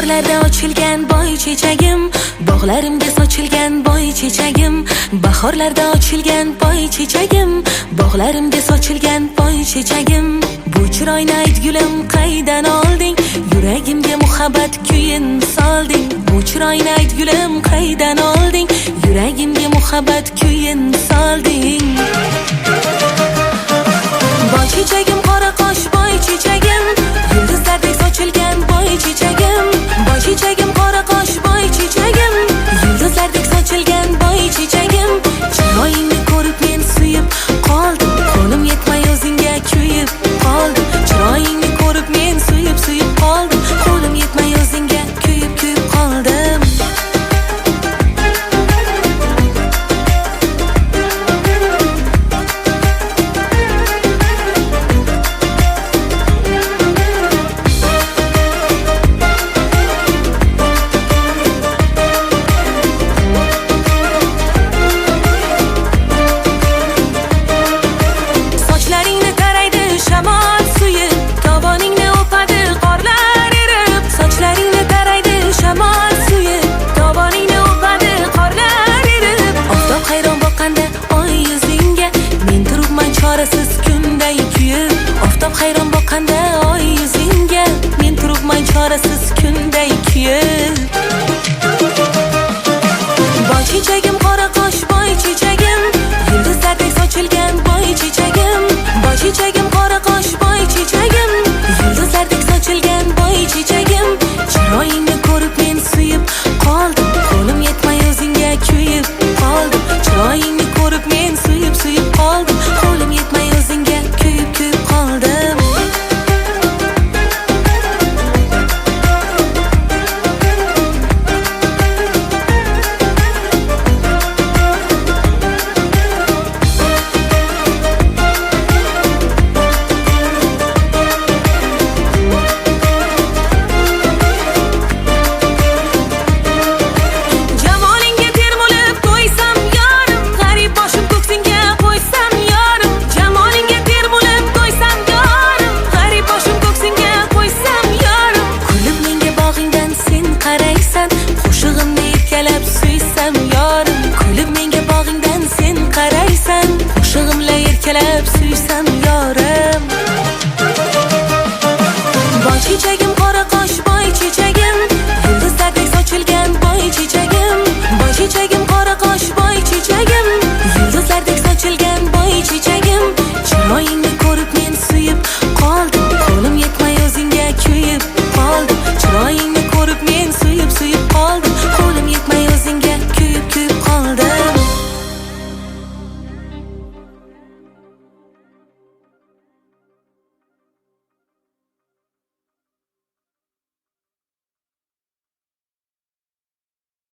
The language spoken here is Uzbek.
bahorlarda ochilgan boy chechagim, bog'larimga sochilgan boy chechagim, bahorlarda ochilgan boy chechagim, bog'larimga sochilgan boy chechagim. Bu chiroyni aytgulim qaydan olding, yuragimga muhabbat kuyin solding. Bu chiroyni aytgulim qaydan olding, yuragimga muhabbat kuyin solding. Boy chechagim, qora qosh boy chechagim, yulduzlardek sochilgan boy chechagim. Boy chechagim, qora qosh boy chechagim, yulduzlardek sochilgan boy chechagim. Chiroyingni ko'rib men suyib qoldim, qo'lim yetmay o'zingga kuyib qoldim. Chiroyingni ko'rib men suyib qoldim, qo'lim yetmay o'zingga kuyib qoldim. Chorasiz kunday kuyib, oftob hayron